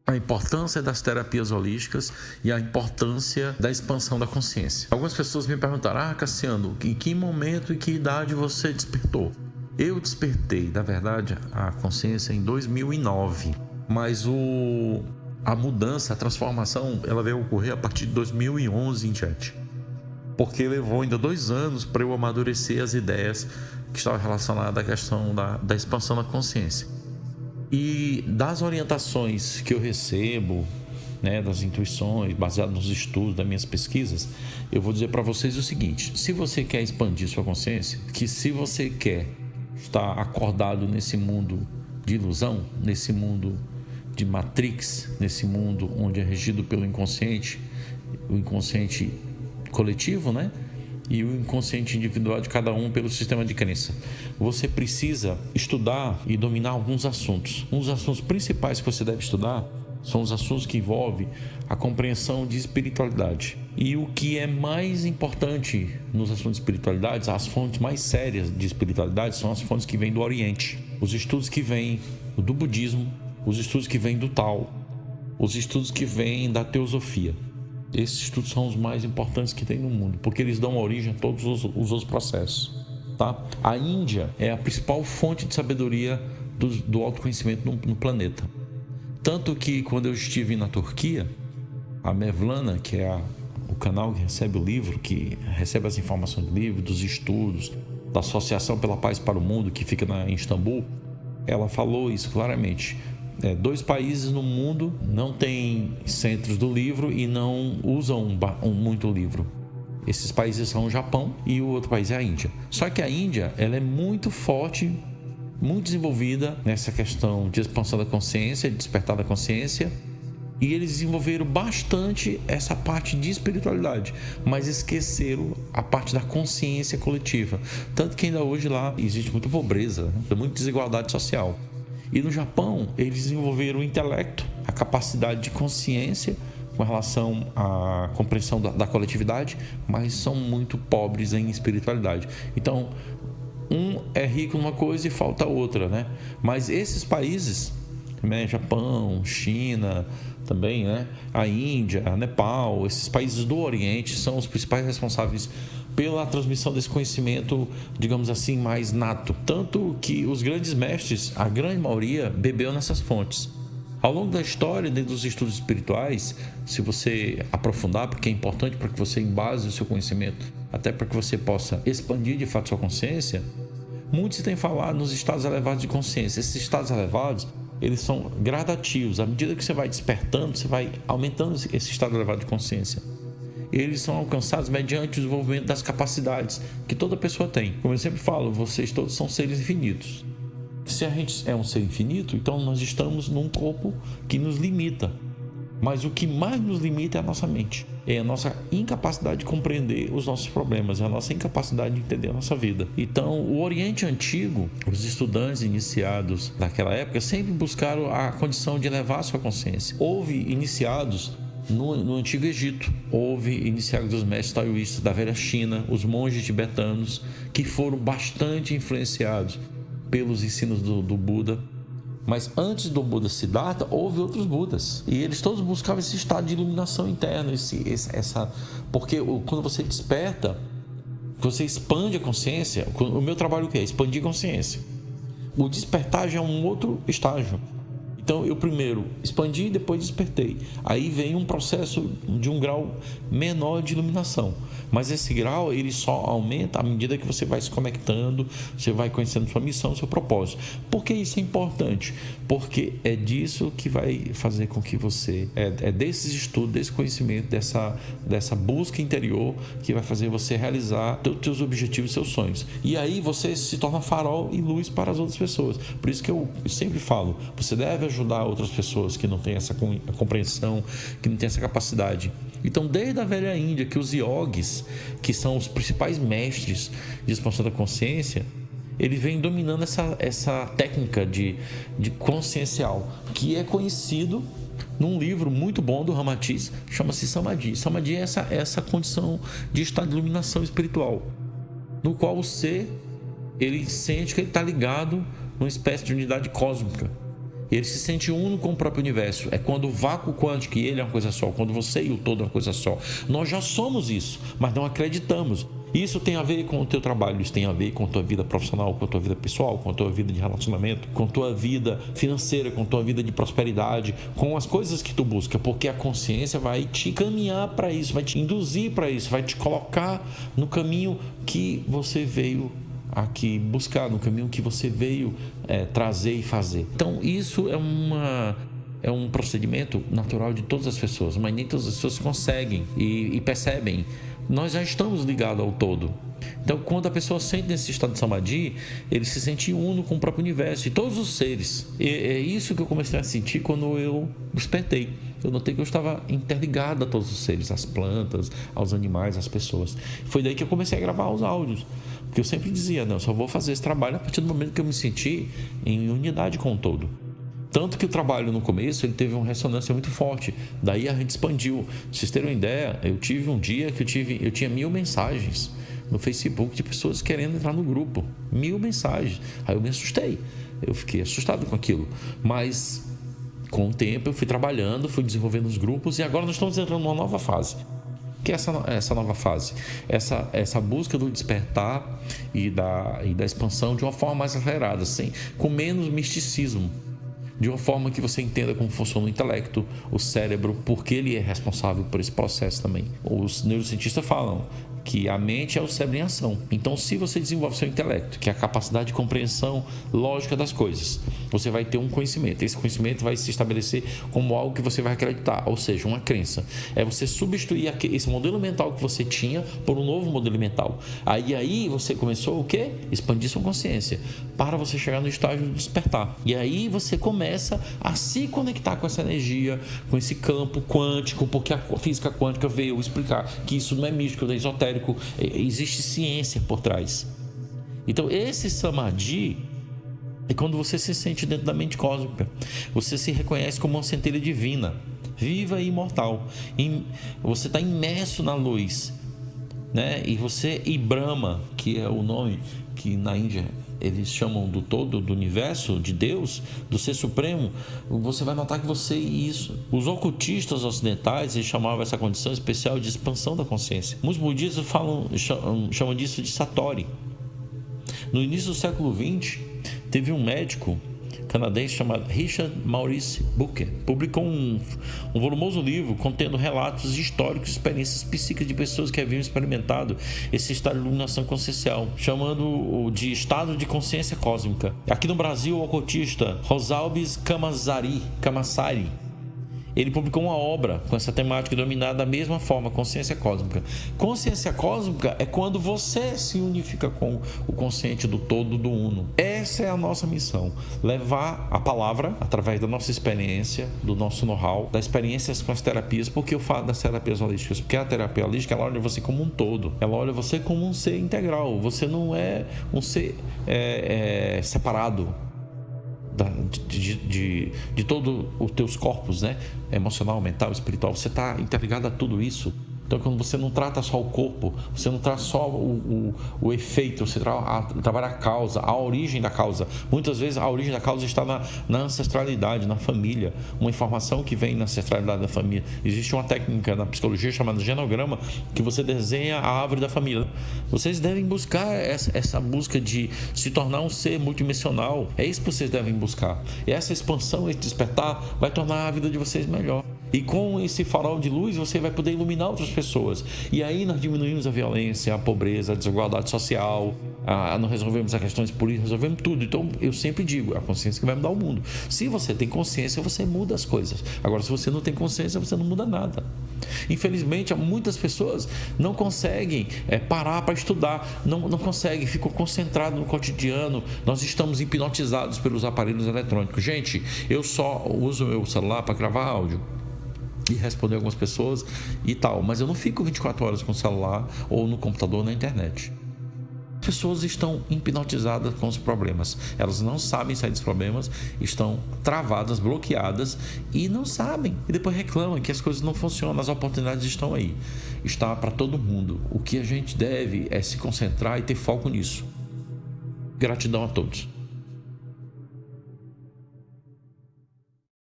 a importância das terapias holísticas e a importância da expansão da consciência. Algumas pessoas me perguntaram: Cassiano, em que momento e que idade você despertou? Eu despertei, na verdade, a consciência em 2009, mas a mudança, a transformação, ela veio ocorrer a partir de 2011 em diante, porque levou ainda 2 anos para eu amadurecer as ideias que estavam relacionadas à questão da expansão da consciência. E das orientações que eu recebo, né, das intuições, baseado nos estudos, das minhas pesquisas, eu vou dizer para vocês o seguinte: se você quer expandir sua consciência, que se você quer estar acordado nesse mundo de ilusão, nesse mundo de Matrix, nesse mundo onde é regido pelo inconsciente, o inconsciente coletivo, né? E o inconsciente individual de cada um pelo sistema de crença, você precisa estudar e dominar alguns assuntos. Um dos assuntos principais que você deve estudar são os assuntos que envolvem a compreensão de espiritualidade. E o que é mais importante nos assuntos de espiritualidade, as fontes mais sérias de espiritualidade são as fontes que vêm do Oriente. Os estudos que vêm do budismo, os estudos que vêm do Tao, os estudos que vêm da teosofia. Esses estudos são os mais importantes que tem no mundo, porque eles dão origem a todos os outros processos, tá? A Índia é a principal fonte de sabedoria do autoconhecimento no planeta. Tanto que quando eu estive na Turquia, a Mevlana, que é o canal que recebe o livro, que recebe as informações do livro, dos estudos, da Associação pela Paz para o Mundo, que fica em Istambul, ela falou isso claramente. 2 países no mundo não têm centros do livro e não usam muito livro. Esses países são o Japão e o outro país é a Índia. Só que a Índia, ela é muito forte, muito desenvolvida nessa questão de expansão da consciência, de despertar da consciência, e eles desenvolveram bastante essa parte de espiritualidade, mas esqueceram a parte da consciência coletiva. Tanto que ainda hoje lá existe muita pobreza, muita desigualdade social. E no Japão, eles desenvolveram o intelecto, a capacidade de consciência com relação à compreensão da coletividade, mas são muito pobres em espiritualidade. Então, um é rico numa coisa e falta outra, né? Mas esses países, né, Japão, China, também, né, a Índia, a Nepal, esses países do Oriente são os principais responsáveis pela transmissão desse conhecimento, digamos assim, mais nato. Tanto que os grandes mestres, a grande maioria, bebeu nessas fontes. Ao longo da história, dentro dos estudos espirituais, se você aprofundar, porque é importante para que você embase o seu conhecimento, até para que você possa expandir de fato sua consciência, muitos têm falado nos estados elevados de consciência. Esses estados elevados, eles são gradativos. À medida que você vai despertando, você vai aumentando esse estado elevado de consciência. Eles são alcançados mediante o desenvolvimento das capacidades que toda pessoa tem. Como eu sempre falo, vocês todos são seres infinitos. Se a gente é um ser infinito, então nós estamos num corpo que nos limita. Mas o que mais nos limita é a nossa mente. É a nossa incapacidade de compreender os nossos problemas, é a nossa incapacidade de entender a nossa vida. Então, o Oriente Antigo, os estudantes iniciados naquela época sempre buscaram a condição de elevar a sua consciência. Houve iniciados no Antigo Egito, houve iniciados dos mestres taoístas da velha China, os monges tibetanos, que foram bastante influenciados pelos ensinos do Buda. Mas antes do Buda Siddhartha, houve outros Budas. E eles todos buscavam esse estado de iluminação interna. Porque quando você desperta, você expande a consciência. O meu trabalho é o quê? Expandir a consciência. O despertar já é um outro estágio. Então eu primeiro expandi e depois despertei. Aí vem um processo de um grau menor de iluminação. Mas esse grau ele só aumenta à medida que você vai se conectando, você vai conhecendo sua missão, seu propósito. Por que isso é importante? Porque é disso que vai fazer com que você, é desses estudos, desse conhecimento, dessa busca interior que vai fazer você realizar os seus objetivos e seus sonhos. E aí você se torna farol e luz para as outras pessoas. Por isso que eu sempre falo, você deve ajudar outras pessoas que não têm essa compreensão, que não têm essa capacidade. Então, desde a velha Índia, que os yogis, que são os principais mestres de expansão da consciência, eles vêm dominando essa técnica de consciencial, que é conhecido num livro muito bom do Ramatiz, chama-se Samadhi. Samadhi é essa condição de estado de iluminação espiritual, no qual o ser, ele sente que ele está ligado numa espécie de unidade cósmica. Ele se sente uno com o próprio universo. É quando o vácuo quântico e ele é uma coisa só, quando você e o todo é uma coisa só. Nós já somos isso, mas não acreditamos. Isso tem a ver com o teu trabalho, isso tem a ver com a tua vida profissional, com a tua vida pessoal, com a tua vida de relacionamento, com a tua vida financeira, com a tua vida de prosperidade, com as coisas que tu busca, porque a consciência vai te caminhar para isso, vai te induzir para isso, vai te colocar no caminho que você veio aqui buscar, no caminho que você veio trazer e fazer. Então isso é um procedimento natural de todas as pessoas, mas nem todas as pessoas conseguem e percebem. Nós já estamos ligados ao todo. Então, quando a pessoa sente nesse estado de samadhi, ele se sente uno com o próprio universo e todos os seres. E é isso que eu comecei a sentir quando eu despertei. Eu notei que eu estava interligado a todos os seres, às plantas, aos animais, às pessoas. Foi daí que eu comecei a gravar os áudios. Porque eu sempre dizia, não, eu só vou fazer esse trabalho a partir do momento que eu me senti em unidade com o todo. Tanto que o trabalho no começo ele teve uma ressonância muito forte. Daí a gente expandiu. Pra vocês terem uma ideia, eu tive um dia que eu tinha 1000 mensagens no Facebook de pessoas querendo entrar no grupo. 1000 mensagens. Aí eu me assustei. Eu fiquei assustado com aquilo. Mas com o tempo eu fui trabalhando, fui desenvolvendo os grupos e agora nós estamos entrando numa nova fase. Que é essa nova fase? Essa busca do despertar e da expansão de uma forma mais acelerada, com menos misticismo. De uma forma que você entenda como funciona o intelecto, o cérebro, porque ele é responsável por esse processo também. Os neurocientistas falam que a mente é o cérebro em ação. Então, se você desenvolve seu intelecto, que é a capacidade de compreensão lógica das coisas, você vai ter um conhecimento. Esse conhecimento vai se estabelecer como algo que você vai acreditar, ou seja, uma crença. É você substituir esse modelo mental que você tinha por um novo modelo mental. Aí você começou o quê? Expandir sua consciência para você chegar no estágio do despertar. E aí você começa a se conectar com essa energia, com esse campo quântico, porque a física quântica veio explicar que isso não é místico, não é esotérico, existe ciência por trás. Então esse samadhi é quando você se sente dentro da mente cósmica, você se reconhece como uma centelha divina, viva e imortal, você está imerso na luz, né? E Brahma, que é o nome que na Índia eles chamam do todo, do universo, de Deus, do Ser Supremo, você vai notar que você é isso. Os ocultistas ocidentais eles chamavam essa condição especial de expansão da consciência. Muitos budistas chamam disso de Satori. No início do século XX, teve um médico canadense chamado Richard Maurice Booker, publicou um volumoso livro contendo relatos históricos e experiências psíquicas de pessoas que haviam experimentado esse estado de iluminação consciencial, chamando de estado de consciência cósmica. Aqui no Brasil, o ocultista Rosalbes Camassari, ele publicou uma obra com essa temática denominada da mesma forma, consciência cósmica. Consciência cósmica é quando você se unifica com o consciente do todo, do uno. Essa é a nossa missão, levar a palavra através da nossa experiência, do nosso know-how, das experiências com as terapias. Por que eu falo das terapias holísticas? Porque a terapia holística, ela olha você como um todo, ela olha você como um ser integral. Você não é um ser separado de todos os teus corpos, né? Emocional, mental, espiritual. Você está interligado a tudo isso. Então, quando você não trata só o corpo, você não trata só o efeito, você trabalha a causa, a origem da causa. Muitas vezes a origem da causa está na ancestralidade, na família, uma informação que vem na ancestralidade da família. Existe uma técnica na psicologia chamada genograma, que você desenha a árvore da família. Vocês devem buscar essa busca de se tornar um ser multidimensional. É isso que vocês devem buscar. E essa expansão, esse despertar, vai tornar a vida de vocês melhor. E com esse farol de luz você vai poder iluminar outras pessoas. E aí nós diminuímos a violência, a pobreza, a desigualdade social, nós resolvemos as questões políticas, resolvemos tudo. Então eu sempre digo, é a consciência que vai mudar o mundo. Se você tem consciência, você muda as coisas. Agora, se você não tem consciência, você não muda nada. Infelizmente, muitas pessoas não conseguem parar para estudar, não conseguem, ficam concentrados no cotidiano. Nós estamos hipnotizados pelos aparelhos eletrônicos. Gente, eu só uso o meu celular para gravar áudio e responder algumas pessoas e tal, mas eu não fico 24 horas com o celular ou no computador, na internet. As pessoas estão hipnotizadas com os problemas, elas não sabem sair dos problemas, estão travadas, bloqueadas e não sabem, e depois reclamam que as coisas não funcionam. As oportunidades estão aí, está para todo mundo. O que a gente deve é se concentrar e ter foco nisso. Gratidão a todos.